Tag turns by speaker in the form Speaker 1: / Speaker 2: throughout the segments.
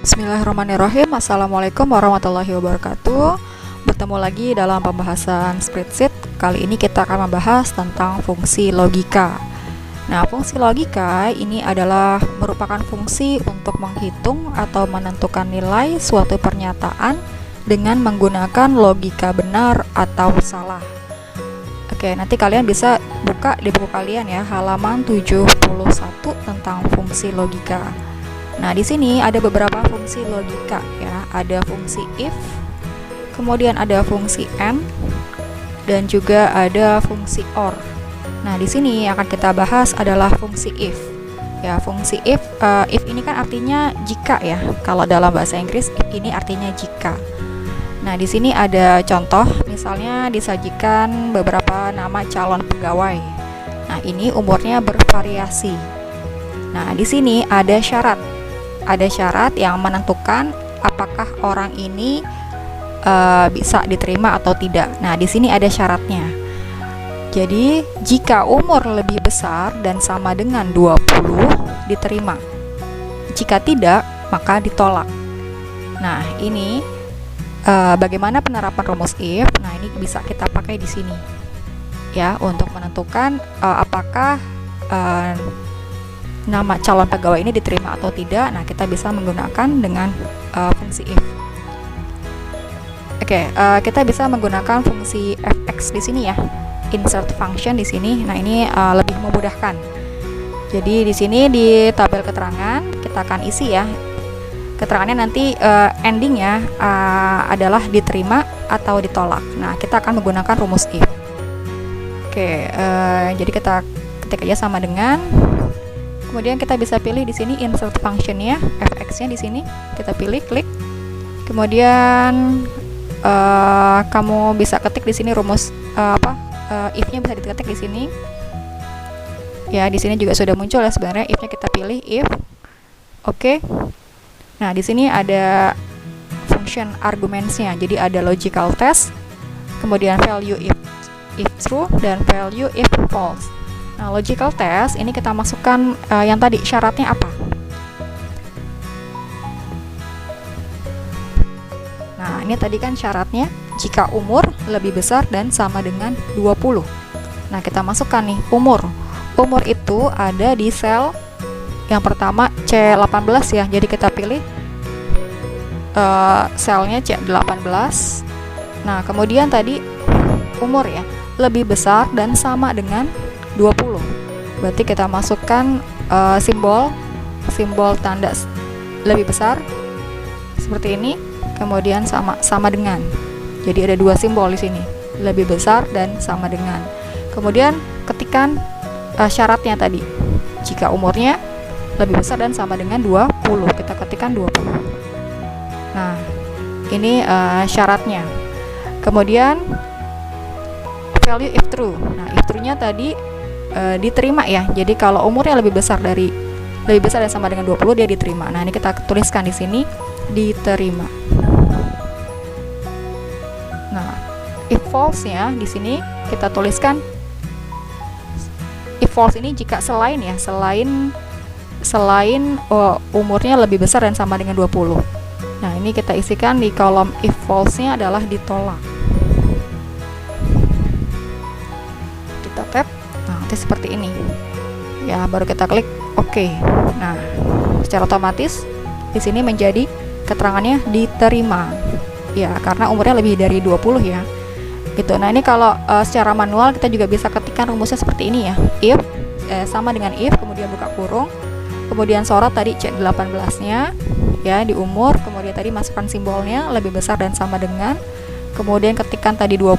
Speaker 1: Bismillahirrahmanirrahim. Assalamualaikum warahmatullahi wabarakatuh. Bertemu lagi dalam pembahasan spreadsheet. Kali ini kita akan membahas tentang fungsi logika. Nah, fungsi logika ini adalah merupakan fungsi untuk menghitung atau menentukan nilai suatu pernyataan dengan menggunakan logika benar atau salah. Oke, nanti kalian bisa buka di buku kalian ya, halaman 71 tentang fungsi logika. Nah, di sini ada beberapa fungsi logika ya. Ada fungsi if, kemudian ada fungsi and, dan juga ada fungsi or. Nah, di sini yang akan kita bahas adalah fungsi if. Ya, fungsi if ini kan artinya jika ya. Kalau dalam bahasa Inggris if ini artinya jika. Nah, di sini ada contoh, misalnya disajikan beberapa nama calon pegawai. Nah, ini umurnya bervariasi. Nah, di sini ada syarat. Ada syarat yang menentukan apakah orang ini bisa diterima atau tidak. Nah, di sini ada syaratnya. Jadi, jika umur lebih besar dan sama dengan 20, diterima. Jika tidak, maka ditolak. Nah, ini bagaimana penerapan rumus if? Nah, ini bisa kita pakai di sini. Ya, untuk menentukan apakah nama calon pegawai ini diterima atau tidak. Nah, kita bisa menggunakan dengan fungsi if. Oke, kita bisa menggunakan fungsi fx di sini ya. Insert function di sini. Nah, ini lebih memudahkan. Jadi di sini di tabel keterangan kita akan isi ya. Keterangannya nanti endingnya adalah diterima atau ditolak. Nah, kita akan menggunakan rumus if. Oke, jadi kita ketik aja sama dengan. Kemudian kita bisa pilih di sini insert function-nya, fx-nya di sini. Kita pilih, klik. Kemudian kamu bisa ketik di sini rumus if-nya bisa diketik di sini. Ya, di sini juga sudah muncul ya sebenarnya if-nya, kita pilih if. Oke. Nah, di sini ada function arguments-nya. Jadi ada logical test, kemudian value if true dan value if false. Nah, logical test ini kita masukkan yang tadi syaratnya apa? Nah, ini tadi kan syaratnya jika umur lebih besar dan sama dengan 20. Nah, kita masukkan nih umur. Umur itu ada di sel yang pertama C18 ya. Jadi kita pilih selnya C18. Nah, kemudian tadi umur ya, lebih besar dan sama dengan 20. Berarti kita masukkan simbol tanda lebih besar seperti ini, kemudian sama dengan. Jadi ada dua simbol di sini, lebih besar dan sama dengan. Kemudian ketikkan syaratnya tadi. Jika umurnya lebih besar dan sama dengan 20, kita ketikkan 20. Nah, ini syaratnya. Kemudian value if true. Nah, if true-nya tadi diterima ya. Jadi kalau umurnya lebih besar dan sama dengan 20, dia diterima. Nah, ini kita tuliskan di sini diterima. Nah, if false-nya di sini kita tuliskan if false ini jika selain umurnya lebih besar dan sama dengan 20. Nah, ini kita isikan di kolom if false-nya adalah ditolak. Kita tap. Nah, nanti seperti ini. Ya, baru kita klik OK. Nah, secara otomatis di sini menjadi keterangannya diterima. Ya, karena umurnya lebih dari 20 ya. Gitu. Nah, ini kalau secara manual kita juga bisa ketikkan rumusnya seperti ini ya. If sama dengan if, kemudian buka kurung, kemudian sorot tadi C18-nya ya di umur, kemudian tadi masukkan simbolnya lebih besar dan sama dengan, kemudian ketikkan tadi 20.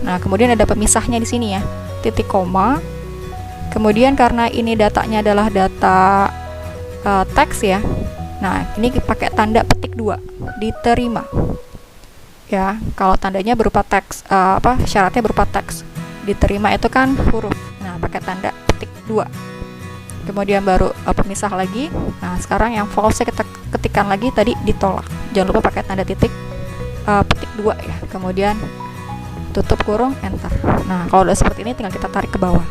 Speaker 1: Nah, kemudian ada pemisahnya di sini ya, titik koma. Kemudian karena ini datanya adalah data teks ya. Nah, ini pakai tanda petik 2, diterima. Ya, kalau tandanya berupa teks, syaratnya berupa teks. Diterima itu kan huruf. Nah, pakai tanda petik 2. Kemudian baru pemisah lagi. Nah, sekarang yang false kita ketikkan lagi tadi ditolak. Jangan lupa pakai tanda petik 2 ya. Kemudian tutup kurung, enter. Nah, kalau udah seperti ini tinggal kita tarik ke bawah.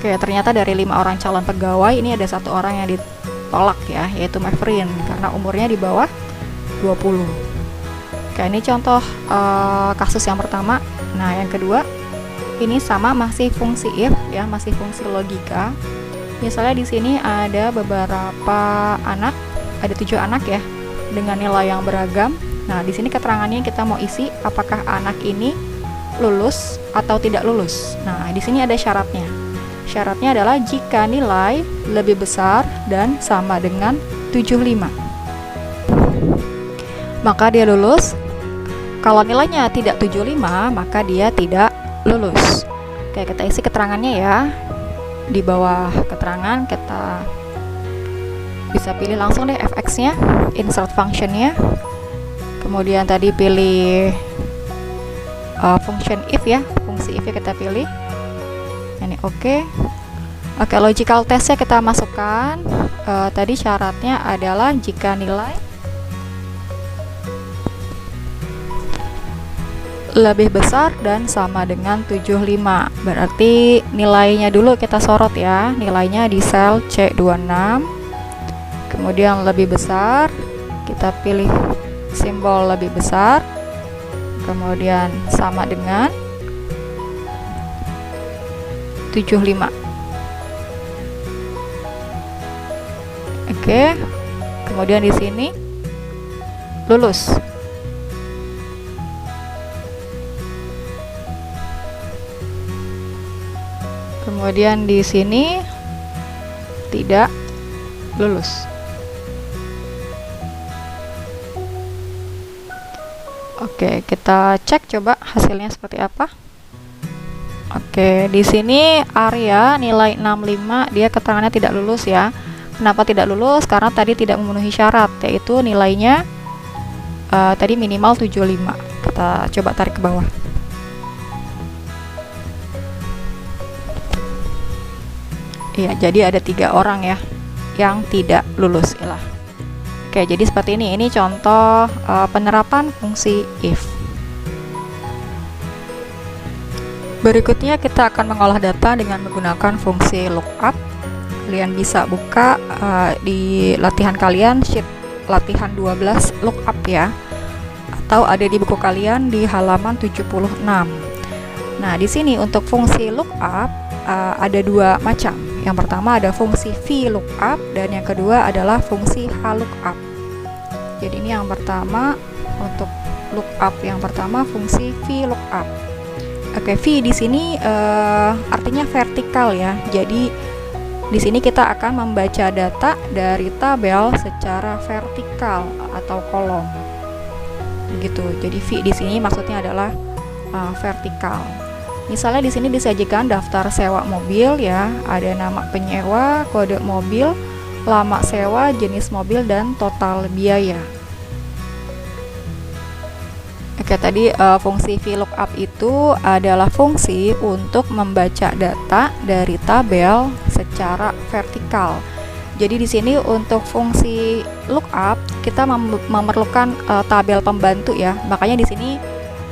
Speaker 1: Oke, ternyata dari 5 orang calon pegawai ini ada 1 orang yang ditolak ya, yaitu Mavrin karena umurnya di bawah 20. Oke, ini contoh kasus yang pertama. Nah, yang kedua ini sama, masih fungsi if ya, masih fungsi logika. Misalnya di sini ada beberapa anak, ada 7 anak ya, dengan nilai yang beragam. Nah, di sini keterangannya kita mau isi apakah anak ini lulus atau tidak lulus. Nah, di sini ada syaratnya. Syaratnya adalah jika nilai lebih besar dan sama dengan 75, maka dia lulus. Kalau nilainya tidak 75, maka dia tidak lulus. Oke, kita isi keterangannya ya. Di bawah keterangan kita bisa pilih langsung deh fx-nya, insert function-nya. Kemudian tadi pilih function if ya, fungsi if kita pilih. Ini oke. Oke, logical test-nya kita masukkan. Tadi syaratnya adalah jika nilai lebih besar dan sama dengan 75. Berarti nilainya dulu kita sorot ya. Nilainya di sel C26. Kemudian lebih besar, kita pilih simbol lebih besar. Kemudian sama dengan 75. Oke. Kemudian di sini lulus. Kemudian di sini tidak lulus. Oke, kita cek coba hasilnya seperti apa. Oke, di sini Arya nilai 65, dia keterangannya tidak lulus ya. Kenapa tidak lulus? Karena tadi tidak memenuhi syarat, yaitu nilainya tadi minimal 75. Kita coba tarik ke bawah. Iya, jadi ada 3 orang ya yang tidak lulus ilah. Oke, jadi seperti ini. Ini contoh penerapan fungsi if. Berikutnya kita akan mengolah data dengan menggunakan fungsi lookup. Kalian bisa buka di latihan kalian, sheet latihan 12 lookup ya, atau ada di buku kalian di halaman 76. Nah, di sini untuk fungsi lookup ada 2 macam. Yang pertama ada fungsi VLOOKUP dan yang kedua adalah fungsi HLOOKUP. Jadi ini yang pertama, untuk lookup yang pertama fungsi VLOOKUP. Oke, V di sini artinya vertikal ya. Jadi di sini kita akan membaca data dari tabel secara vertikal atau kolom. Begitu. Jadi V di sini maksudnya adalah vertikal. Misalnya di sini disajikan daftar sewa mobil ya, ada nama penyewa, kode mobil, lama sewa, jenis mobil dan total biaya. Oke, tadi fungsi VLOOKUP itu adalah fungsi untuk membaca data dari tabel secara vertikal. Jadi di sini untuk fungsi lookup kita memerlukan tabel pembantu ya. Makanya di sini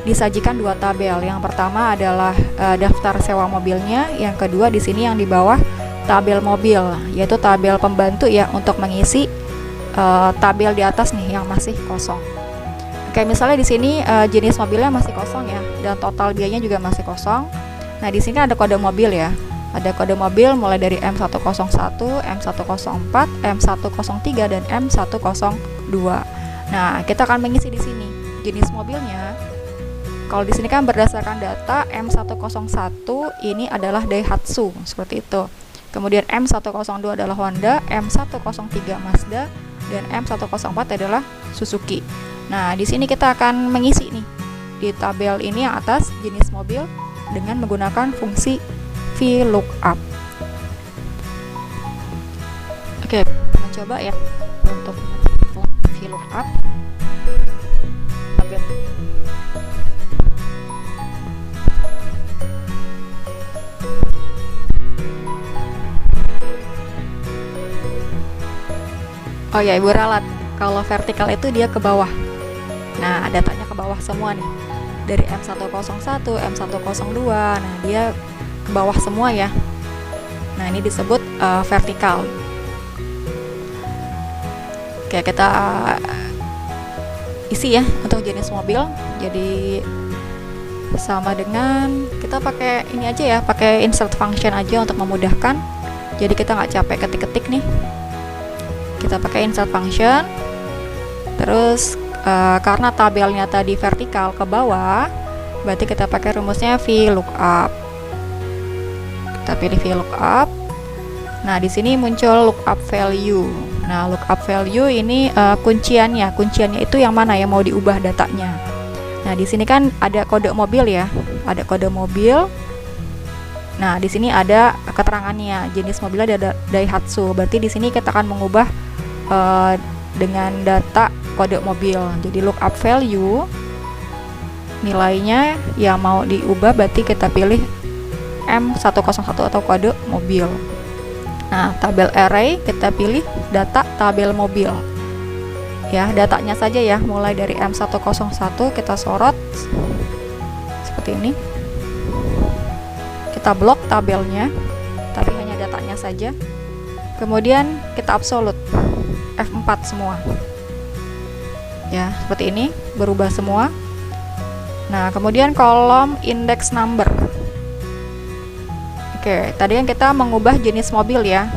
Speaker 1: disajikan 2 tabel. Yang pertama adalah daftar sewa mobilnya, yang kedua di sini yang di bawah tabel mobil, yaitu tabel pembantu ya untuk mengisi tabel di atas nih yang masih kosong. Oke, misalnya di sini jenis mobilnya masih kosong ya, dan total biayanya juga masih kosong. Nah, di sini ada kode mobil ya. Ada kode mobil mulai dari M101, M104, M103 dan M102. Nah, kita akan mengisi di sini jenis mobilnya. Kalau di sini kan berdasarkan data M101 ini adalah Daihatsu seperti itu. Kemudian M102 adalah Honda, M103 Mazda, dan M104 adalah Suzuki. Nah, di sini kita akan mengisi nih di tabel ini yang atas jenis mobil dengan menggunakan fungsi VLOOKUP. Oke, mencoba ya untuk VLOOKUP. Tabel Oh ya, Ibu ralat. Kalau vertikal itu dia ke bawah. Nah, datanya ke bawah semua nih. Dari M101, M102. Nah, dia ke bawah semua ya. Nah, ini disebut vertikal. Oke, kita isi ya untuk jenis mobil. Jadi sama dengan kita pakai ini aja ya, pakai insert function aja untuk memudahkan. Jadi kita nggak capek ketik-ketik nih. Kita pakai insert function. Terus karena tabelnya tadi vertikal ke bawah, berarti kita pakai rumusnya VLOOKUP. Kita pilih VLOOKUP. Nah, di sini muncul lookup value. Nah, lookup value ini kunciannya. Kunciannya itu yang mana ya mau diubah datanya. Nah, di sini kan ada kode mobil ya. Ada kode mobil. Nah, di sini ada keterangannya. Jenis mobilnya ada Daihatsu. Berarti di sini kita akan mengubah dengan data kode mobil. Jadi lookup value nilainya yang mau diubah, berarti kita pilih M101 atau kode mobil. Nah, tabel array kita pilih data tabel mobil. Ya, datanya saja ya, mulai dari M101 kita sorot seperti ini. Kita blok tabelnya, tapi hanya datanya saja. Kemudian kita absolute F4 semua. Ya, seperti ini, berubah semua. Nah, kemudian kolom index number. Oke, tadi kan kita mengubah jenis mobil ya.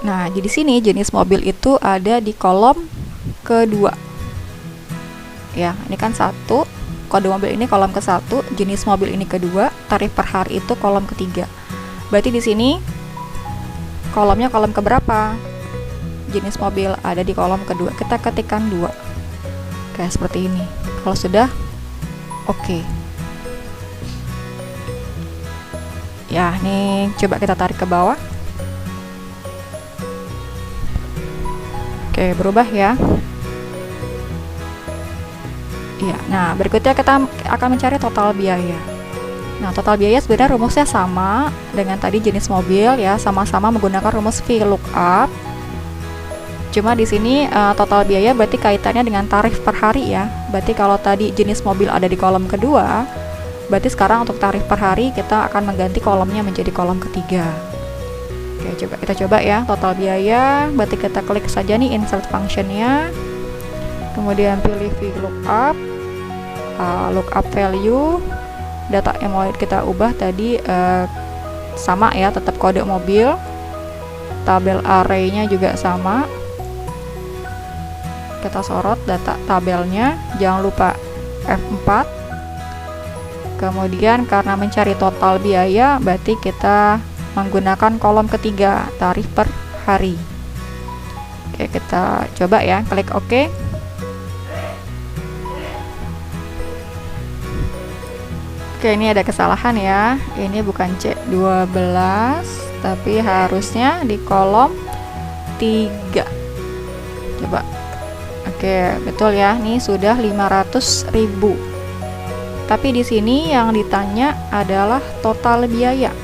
Speaker 1: Nah, jadi sini jenis mobil itu ada di kolom kedua. Ya, ini kan 1, kode mobil ini kolom ke-1, jenis mobil ini kedua, tarif per hari itu kolom ketiga. Berarti di sini kolomnya kolom keberapa? Jenis mobil ada di kolom kedua. Kita ketikkan 2. Kayak seperti ini. Kalau sudah, oke. Ya, ini coba kita tarik ke bawah. Oke, berubah ya. Ya, nah berikutnya kita akan mencari total biaya. Nah, total biaya sebenarnya rumusnya sama dengan tadi jenis mobil ya, sama-sama menggunakan rumus VLOOKUP. Cuma di sini total biaya berarti kaitannya dengan tarif per hari ya. Berarti kalau tadi jenis mobil ada di kolom kedua, berarti sekarang untuk tarif per hari kita akan mengganti kolomnya menjadi kolom ketiga. Oke, kita coba ya total biaya. Berarti kita klik saja nih insert functionnya, kemudian pilih VLOOKUP, lookup value, data yang mau kita ubah tadi sama ya, tetap kode mobil, tabel array-nya juga sama. Kita sorot data tabelnya, jangan lupa F4. Kemudian karena mencari total biaya, berarti kita menggunakan kolom ketiga, tarif per hari. Oke, kita coba ya, klik OK. Oke, ini ada kesalahan ya. Ini bukan C12, tapi harusnya di kolom 3. Coba. Oke, betul ya. Ini sudah 500.000. Tapi di sini yang ditanya adalah total biaya.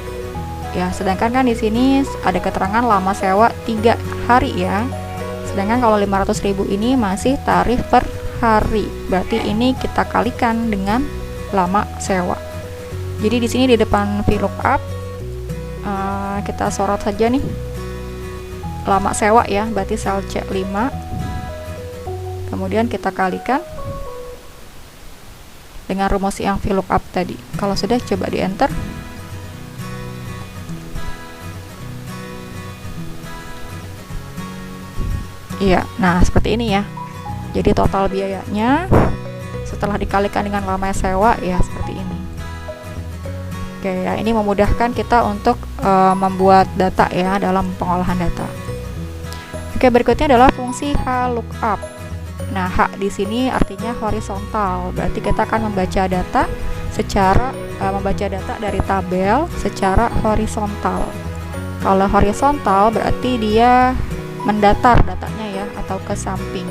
Speaker 1: Ya, sedangkan kan di sini ada keterangan lama sewa 3 hari ya. Sedangkan kalau 500.000 ini masih tarif per hari. Berarti ini kita kalikan dengan lama sewa. Jadi di sini di depan VLOOKUP kita sorot saja nih lama sewa ya, berarti sel C5. Kemudian kita kalikan dengan rumus yang VLOOKUP tadi. Kalau sudah, coba di enter. Iya, nah seperti ini ya. Jadi total biayanya setelah dikalikan dengan lama sewa ya seperti ini. Oke ya, ini memudahkan kita untuk membuat data ya dalam pengolahan data. Oke, berikutnya adalah fungsi HLOOKUP. Nah, H di sini artinya horizontal. Berarti kita akan membaca data dari tabel secara horizontal. Kalau horizontal berarti dia mendatar datanya ya, atau ke samping.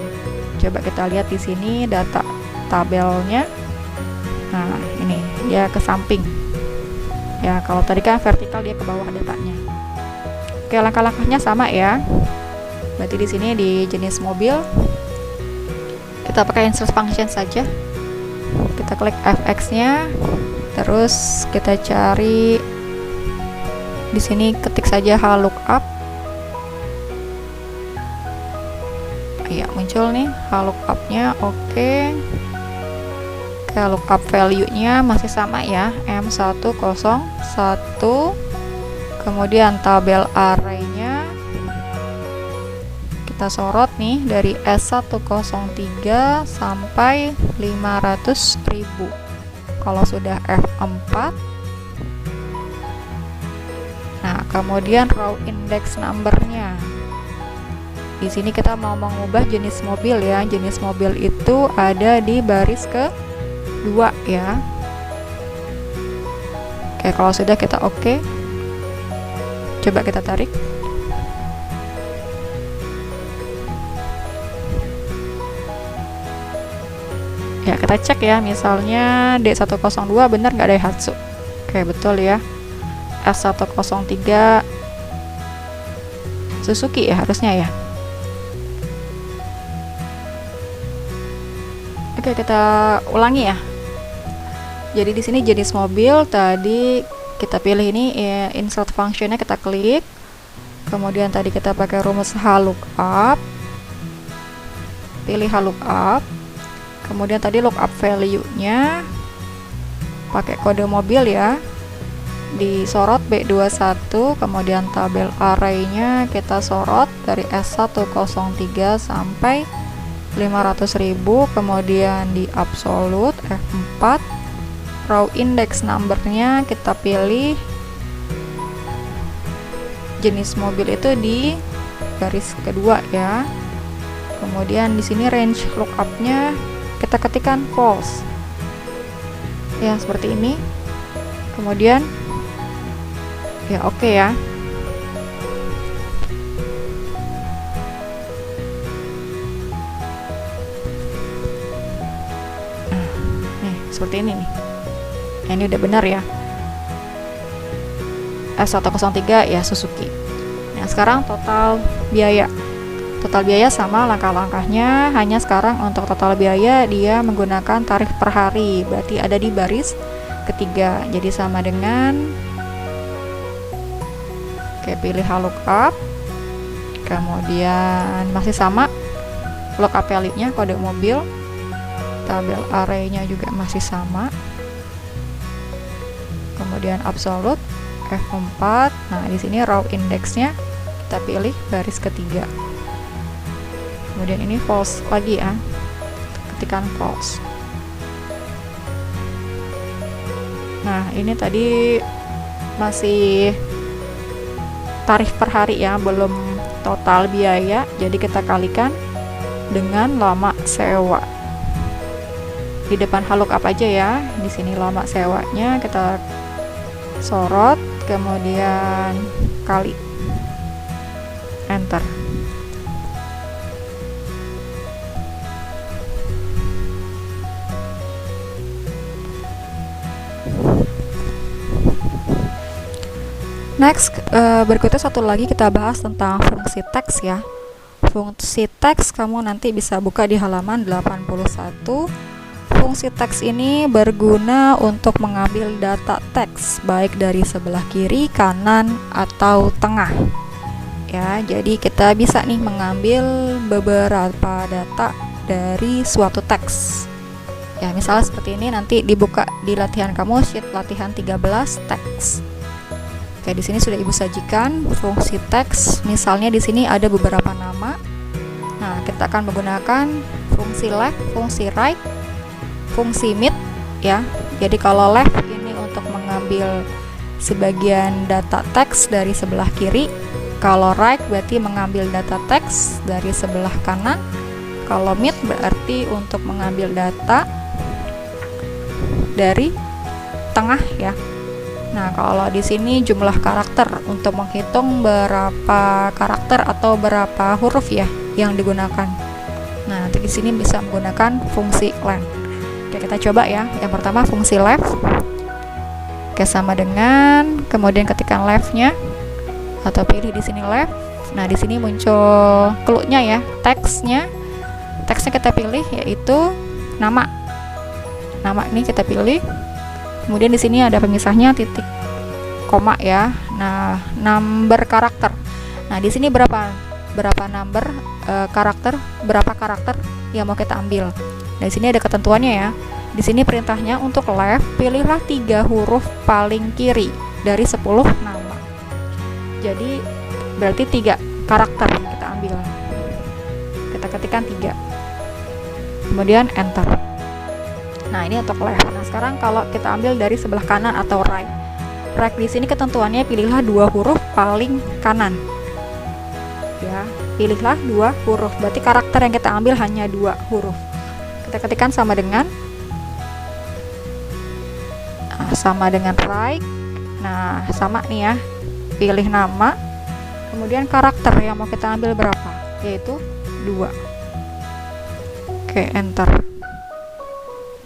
Speaker 1: Coba kita lihat di sini data tabelnya. Nah, ini dia ke samping. Ya, kalau tadi kan vertikal, dia ke bawah datanya. Oke, langkah-langkahnya sama ya. Berarti di sini di jenis mobil kita pakai insert function saja. Kita klik fx-nya, terus kita cari Di sini ketik saja lookup. Ya, muncul nih lookup-nya. Oke. Lookup value-nya masih sama ya, M101. Kemudian tabel array-nya kita sorot nih dari S103 sampai 500.000. Kalau sudah F4, nah kemudian row index number-nya. Di sini kita mau mengubah jenis mobil ya. Jenis mobil itu ada di baris ke-2 ya. Oke, kalau sudah kita oke. Coba kita tarik. Ya, kita cek ya, misalnya D102 benar nggak Daihatsu. Oke, betul ya. S103 Suzuki ya harusnya ya. Oke, kita ulangi ya. Jadi di sini jenis mobil tadi kita pilih ini ya, insert functionnya kita klik. Kemudian tadi kita pakai rumus lookup. Pilih lookup. Kemudian tadi lookup value-nya pakai kode mobil ya. Disorot B21, kemudian tabel array-nya kita sorot dari S103 sampai 500.000, kemudian di absolute F4. Row index number-nya kita pilih jenis mobil itu di garis kedua ya. Kemudian di sini range lookup-nya kita ketikkan false. Ya, seperti ini. Kemudian ya oke ya. Nah, nih seperti ini nih. Ini udah benar ya. S103 ya Suzuki. Nah, sekarang total biaya. Total biaya sama langkah-langkahnya, hanya sekarang untuk total biaya dia menggunakan tarif per hari. Berarti ada di baris ketiga. Jadi sama dengan pilih lookup. Kemudian masih sama lookup value-nya kode mobil. Tabel array-nya juga masih sama. Kemudian absolute F4. Nah, di sini row index-nya kita pilih baris ketiga. Kemudian ini false lagi ya. Ketikkan false. Nah, ini tadi masih tarif per hari ya, belum total biaya. Jadi kita kalikan dengan lama sewa. Di depan lookup aja ya. Di sini lama sewanya kita sorot, kemudian kali, enter. Next, berikutnya satu lagi kita bahas tentang fungsi teks ya. Fungsi teks kamu nanti bisa buka di halaman 81. Fungsi teks ini berguna untuk mengambil data teks baik dari sebelah kiri, kanan, atau tengah. Ya, jadi kita bisa nih mengambil beberapa data dari suatu teks. Ya, misalnya seperti ini nanti dibuka di latihan kamu sheet latihan 13 teks. Oke, di sini sudah Ibu sajikan fungsi teks. Misalnya di sini ada beberapa nama. Nah, kita akan menggunakan fungsi left, fungsi right, fungsi mid ya. Jadi kalau left ini untuk mengambil sebagian data teks dari sebelah kiri. Kalau right berarti mengambil data teks dari sebelah kanan. Kalau mid berarti untuk mengambil data dari tengah ya. Nah, kalau di sini jumlah karakter untuk menghitung berapa karakter atau berapa huruf ya yang digunakan. Nah, nanti di sini bisa menggunakan fungsi length. Oke, kita coba ya. Yang pertama fungsi left. Oke, sama dengan kemudian ketikkan left-nya atau pilih di sini left. Nah, di sini muncul clue-nya ya, teksnya. Teksnya kita pilih yaitu nama. Nama ini kita pilih. Kemudian di sini ada pemisahnya titik koma ya. Nah, number karakter. Nah, di sini berapa number karakter, berapa karakter yang mau kita ambil. Nah, di sini ada ketentuannya ya. Di sini perintahnya untuk left, pilihlah 3 huruf paling kiri dari 10 nama. Jadi berarti 3 karakter yang kita ambil. Kita ketikkan 3. Kemudian enter. Nah, ini untuk left. Nah, sekarang kalau kita ambil dari sebelah kanan atau right. Right di sini ketentuannya pilihlah 2 huruf paling kanan. Ya, pilihlah 2 huruf. Berarti karakter yang kita ambil hanya 2 huruf. Kita ketikkan sama dengan right. Nah, sama nih ya. Pilih nama, kemudian karakter yang mau kita ambil berapa? Yaitu 2. Oke, enter.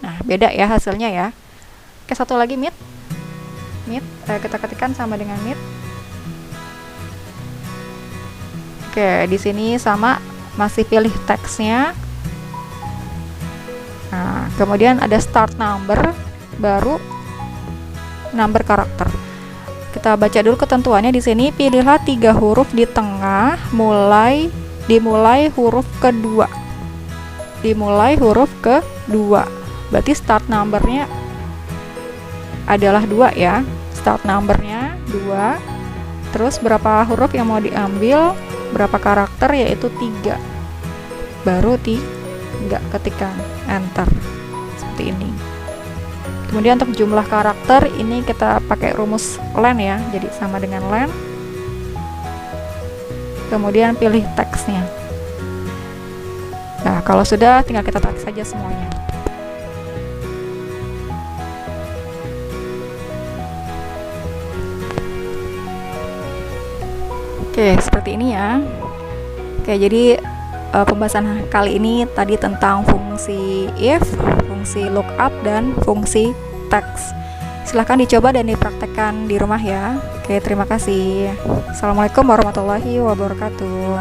Speaker 1: Nah, beda ya hasilnya ya. Oke, satu lagi mid. Kita ketikkan sama dengan mid. Oke, di sini sama, masih pilih teksnya. Nah, kemudian ada start number, baru number karakter. Kita baca dulu ketentuannya di sini. Pilihlah 3 huruf di tengah, dimulai huruf kedua. Dimulai huruf kedua. Berarti start numbernya adalah 2 ya. Start numbernya 2. Terus berapa huruf yang mau diambil, berapa karakter, yaitu 3. Baru 3, ketikkan enter. Seperti ini. Kemudian untuk jumlah karakter ini kita pakai rumus len ya, jadi sama dengan len. Kemudian pilih teksnya. Nah, kalau sudah tinggal kita tarik saja semuanya. Oke, seperti ini ya. Oke, jadi pembahasan kali ini tadi tentang fungsi if, fungsi lookup, dan fungsi text. Silahkan dicoba dan dipraktekkan di rumah ya. Oke, terima kasih. Assalamualaikum warahmatullahi wabarakatuh.